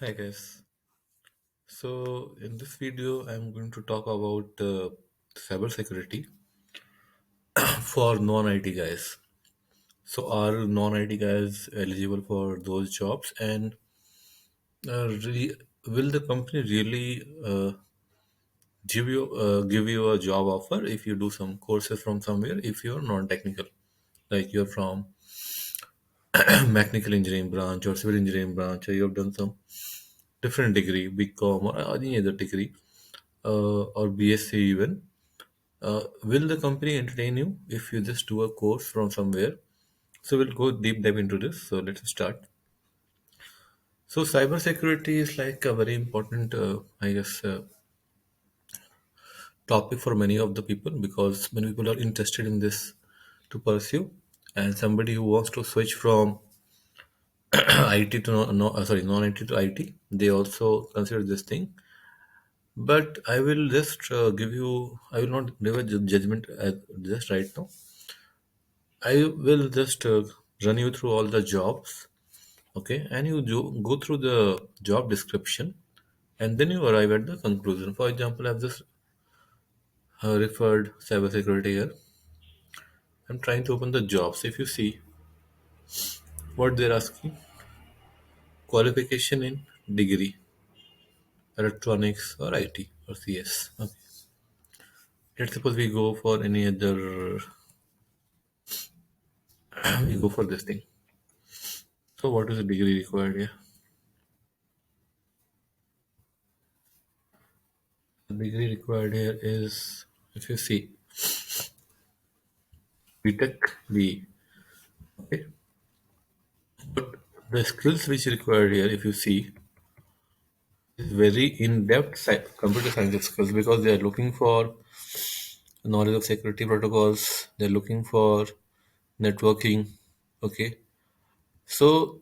Hi guys. So in this video, I'm going to talk about cybersecurity for non-IT guys. So are non-IT guys eligible for those jobs, and will the company really give you a job offer if you do some courses from somewhere? If you're non-technical, like you're from mechanical engineering branch or civil engineering branch, or you have done some different degree, BCom or any other degree, or BSc even. Will the company entertain you if you just do a course from somewhere? So we'll go deep dive into this. So let's start. So cybersecurity is like a very important, I guess, topic for many of the people because many people are interested in this to pursue. And somebody who wants to switch from IT to non-IT to IT, they also consider this thing. But I will just give you. I will not give a judgment just right now. I will just run you through all the jobs, okay? And you go through the job description, and then you arrive at the conclusion. For example, I've just referred cybersecurity here. I'm trying to open the jobs. If you see what they're asking, qualification in degree, electronics or IT or CS. Okay. Let's suppose we go for any other. We go for this thing. So what is the degree required here? The degree required here is, if you see, BTech B. Okay. But the skills which required here, if you see, is very in-depth computer science skills because they are looking for knowledge of security protocols. They're looking for networking. Okay, so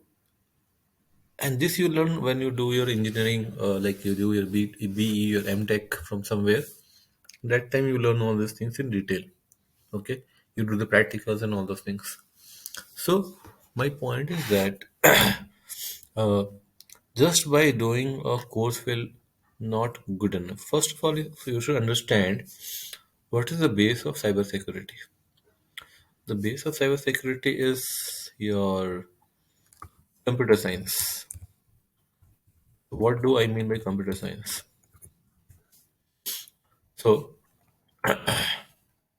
and this you learn when you do your engineering, like you do your BE, your MTech from somewhere. That time you learn all these things in detail. Okay, you do the practicals and all those things. So my point is that uh, just by doing a course will not good enough. First of all, you should understand what is the base of cybersecurity. The base of cybersecurity is your computer science. What do I mean by computer science? So,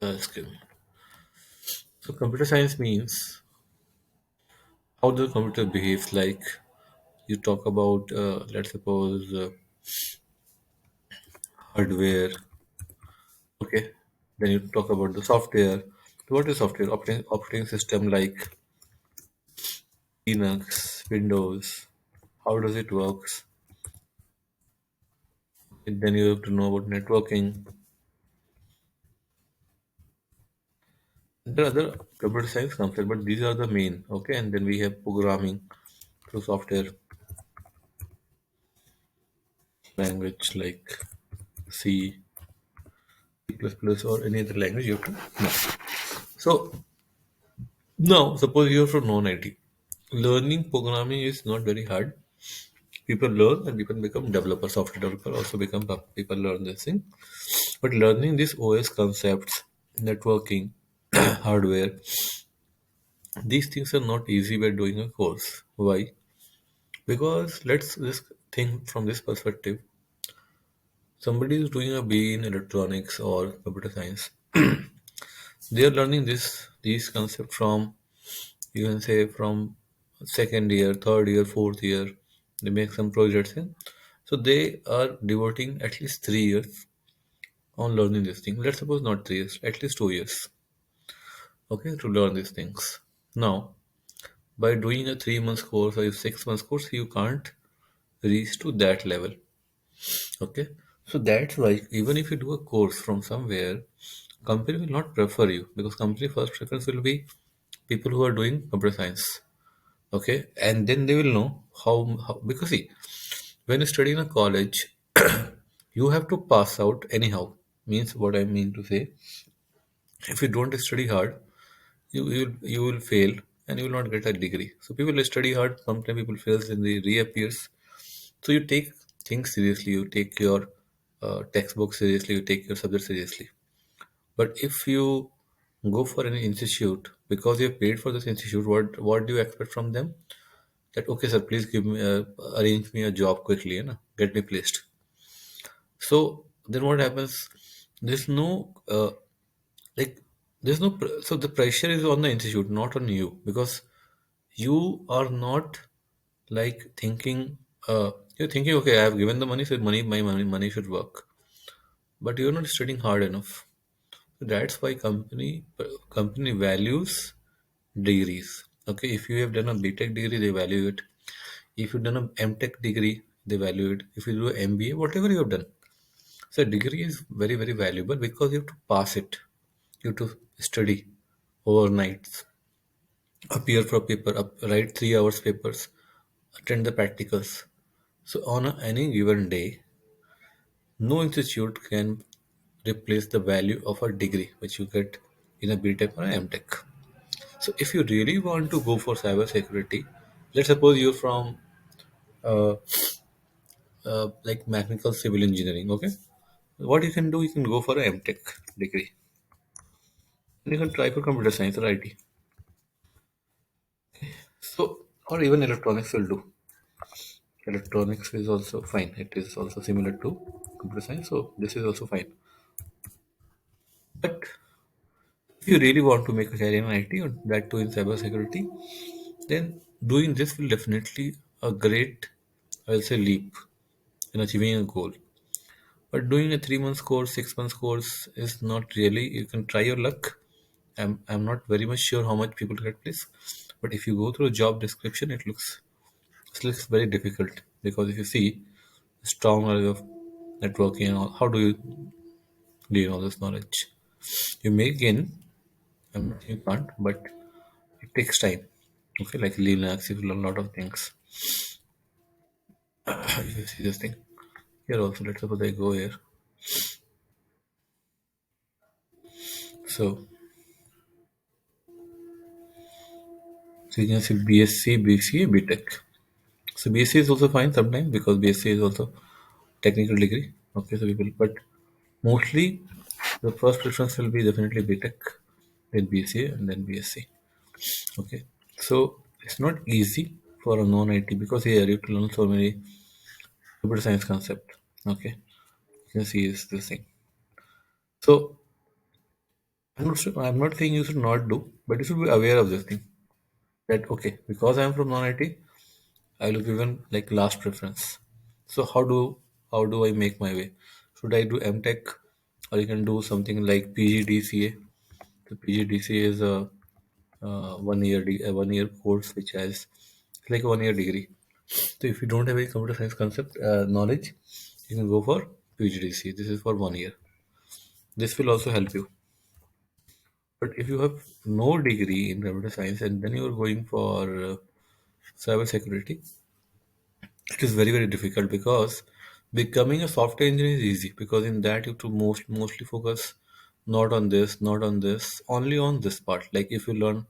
excuse me. So computer science means how the computer behaves. Like you talk about, let's suppose, hardware. Okay, then you talk about the software. What is software? Operating system like Linux, Windows. How does it works? And then you have to know about networking. There are other computer science concepts, but these are the main. Okay, and then we have programming through software language like C, C++, or any other language you have to know. So now, suppose you are from non-IT. Learning programming is not very hard. People learn and people become developers, software developer also become people learn this thing. But learning these OS concepts, networking, hardware, these things are not easy by doing a course. Why? Because let's just think from this perspective. Somebody is doing a BE in electronics or computer science. They are learning these concepts from, you can say, from second year, third year, fourth year. They make some projects in. So they are devoting at least 3 years on learning this thing. Let's suppose not 3 years, at least 2 years, okay, to learn these things. Now, by doing a 3 months course or a 6 months course, you can't reach to that level. Okay, so that's why even if you do a course from somewhere, company will not prefer you because company first preference will be people who are doing computer science. Okay, and then they will know how because see, when you study in a college, you have to pass out anyhow. Means what I mean to say, if you don't study hard, you will fail and you will not get a degree. So people study hard. Sometimes people fails and they reappears. So you take things seriously, you take your textbook seriously, you take your subject seriously. But if you go for an institute because you have paid for this institute, what do you expect from them? That okay, sir, please give me arrange me a job quickly, get me placed. So then what happens? There's no like so the pressure is on the institute, not on you, because you are not like thinking. You're thinking, okay, I have given the money, so money should work, but you're not studying hard enough. That's why company values degrees. Okay, if you have done a BTech degree, they value it. If you've done a MTech degree, they value it. If you do an MBA, whatever you have done, so degree is very very valuable because you have to pass it. You have to study overnights, appear for a paper, write 3 hours papers, attend the practicals. So on any given day, no institute can replace the value of a degree which you get in a BTech or a MTech. So if you really want to go for cybersecurity, let's suppose you're from uh, like mechanical civil engineering, okay? What you can do, you can go for a MTech degree. And you can try for computer science or IT. So, or even electronics will do. Electronics is also fine. It is also similar to computer science, so this is also fine. But if you really want to make a career in IT or that too in cybersecurity, then doing this will definitely a great, I'll say, leap in achieving a goal. But doing a 3 months course, 6 months course is not really. You can try your luck. I'm not very much sure how much people get this, but if you go through a job description, it looks very difficult because if you see strong knowledge of networking and all, how do you gain all this knowledge? You may gain, I'm not saying you can't, but it takes time. Okay, like Linux, you learn a lot of things. If you see this thing here also, let's suppose I go here. So you can see BSc, BCA, BTech. So BSc is also fine sometimes because BSc is also technical degree. Okay, so people, but mostly the first preference will be definitely BTech, then BCA, and then BSc. Okay, so it's not easy for a non-IT because here you have to learn so many computer science concept. Okay, you can see is this thing. So I'm not sure, I'm not saying you should not do, but you should be aware of this thing. That okay, because I'm from non-IT, I will given like last preference. So how do I make my way? Should I do MTech, or you can do something like PGDCA? The PGDCA is a 1 year course which has it's like a 1 year degree. So if you don't have any computer science concept knowledge, you can go for PGDCA. This is for 1 year. This will also help you. But if you have no degree in computer science and then you are going for cyber security, it is very very difficult because becoming a software engineer is easy because in that you have to mostly focus not on this, only on this part. Like if you learn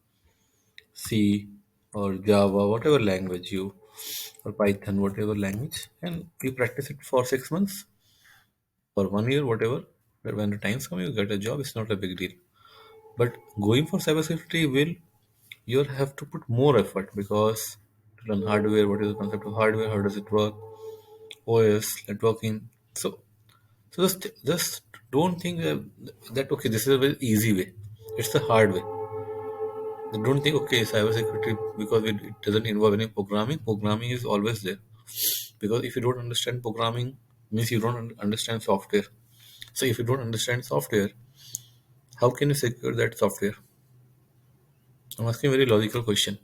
C or Java, whatever language you or Python, whatever language, and you practice it for 6 months or 1 year, whatever. But when the times come, you get a job. It's not a big deal. But going for cybersecurity will you have to put more effort because to learn hardware, what is the concept of hardware, how does it work, OS, networking. So, so just don't think that okay, this is a very easy way. It's the hard way. Don't think okay, cybersecurity because it doesn't involve any programming. Programming is always there because if you don't understand programming, means you don't understand software. So if you don't understand software, how can you secure that software? I'm asking a very logical question.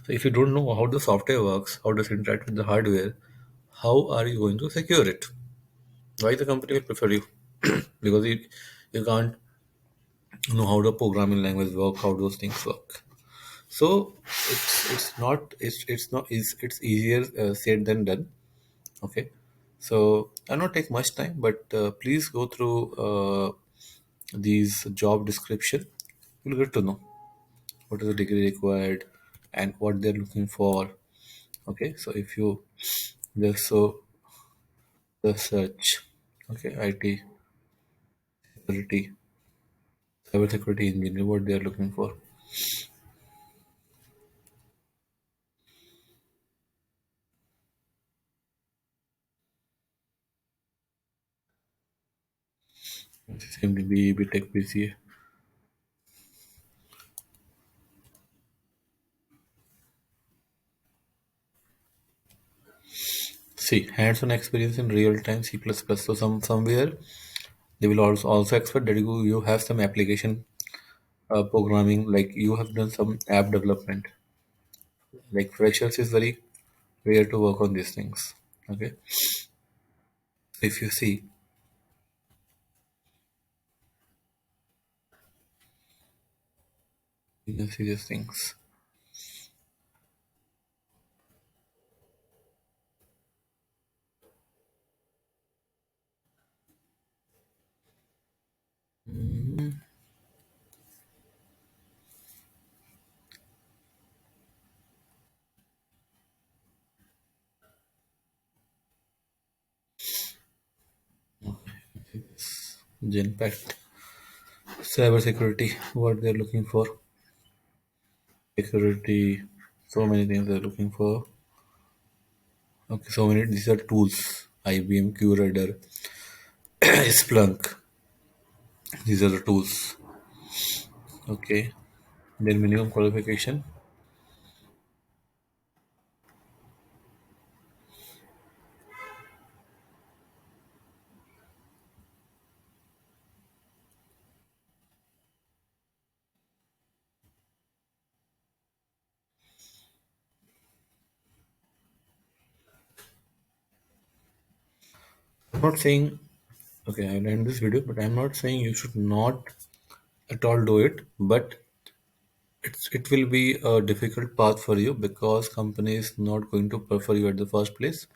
So if you don't know how the software works, how does it interact with the hardware, how are you going to secure it? Why the company will prefer you? Because you can't know how the programming language work, how those things work. So it's easier said than done. Okay, so I'll not take much time, but please go through these job description. You'll get to know what is the degree required and what they're looking for. Okay, so if you Just so the search. Okay, IT security, cybersecurity engineer, what they are looking for. Same to be Tech BCA. See, hands-on experience in real-time C++. So somewhere they will also expect that you have some application programming, like you have done some app development. Like freshers is very rare to work on these things. Okay, if you see, you can see these things. Genpact, cybersecurity, what they're looking for, security, so many things they're looking for. Okay, so many. These are tools. IBM QRadar, Splunk. These are the tools. Okay, their minimum qualification. I'm not saying okay, I'll end this video, but I'm not saying you should not at all do it, but it will be a difficult path for you because company is not going to prefer you at the first place,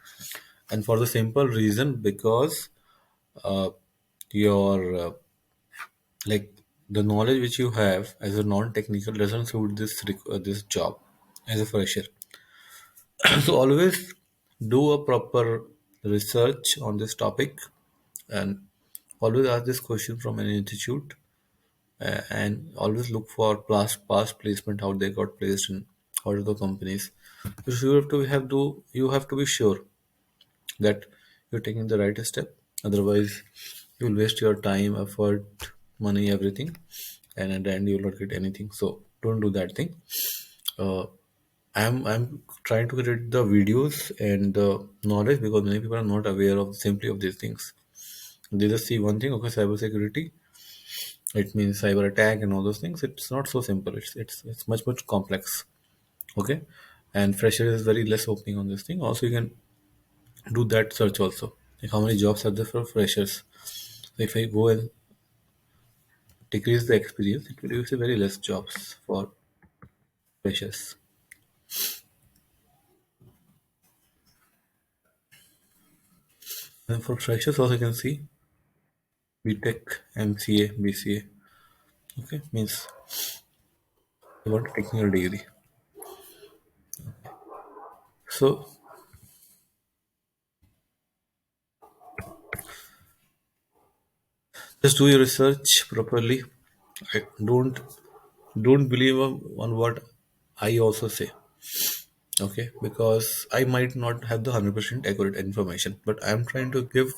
and for the simple reason because uh, your like the knowledge which you have as a non-technical doesn't suit this job as a fresher. So always do a proper research on this topic and always ask this question from an institute and always look for past placement how they got placed in all of the companies. Because you have to be sure that you're taking the right step. Otherwise, you will waste your time, effort, money, everything, and at the end you will not get anything. So don't do that thing. Uh, I'm trying to create the videos and the knowledge because many people are not aware of simply of these things. They just see one thing, okay, cybersecurity. It means cyber attack and all those things. It's not so simple. It's much complex. Okay, and fresher is very less opening on this thing. Also, you can do that search also. Like how many jobs are there for freshers? So if I go and decrease the experience, it will give you very less jobs for freshers. And for freshers also you can see BTech, MCA, BCA. Okay, means you want a technical degree. So just do your research properly. Don't believe on what I also say. Okay, because I might not have the 100% accurate information, but I'm trying to give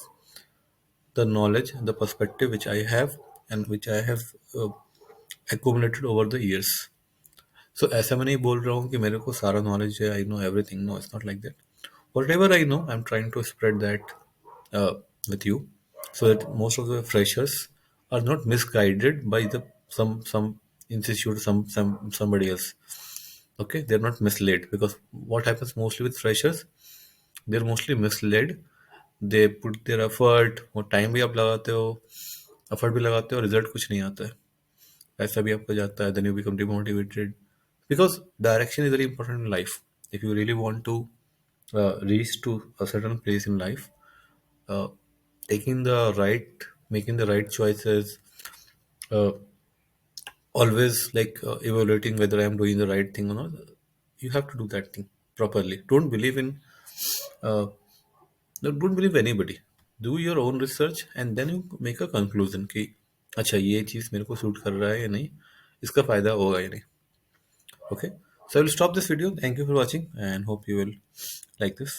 the knowledge, the perspective which I have and which I have uh, accumulated over the years. So ऐसा मैं नहीं बोल रहा हूँ कि मेरे को सारा knowledge है, I know everything. No, it's not like that. Whatever I know, I'm trying to spread that uh, with you, so that most of the freshers are not misguided by the some institute, somebody else. Okay, they're not misled because what happens mostly with freshers, they're mostly misled. They put their effort, वो time भी आप लगाते हो, effort भी लगाते हो, result कुछ नहीं आता है, पैसा भी आपका जाता है, then you become demotivated because direction is very important in life. If you really want to reach to a certain place in life, uh, taking the right making the right choices, uh, always like evaluating whether I am doing the right thing or not. You have to do that thing properly. Don't believe in Don't believe anybody. Do your own research and then you make a conclusion कि अच्छा ये चीज़ मेरे को suit कर रहा है या नहीं, इसका फायदा होगा या नहीं. Okay, so I will stop this video. Thank you for watching and hope you will like this.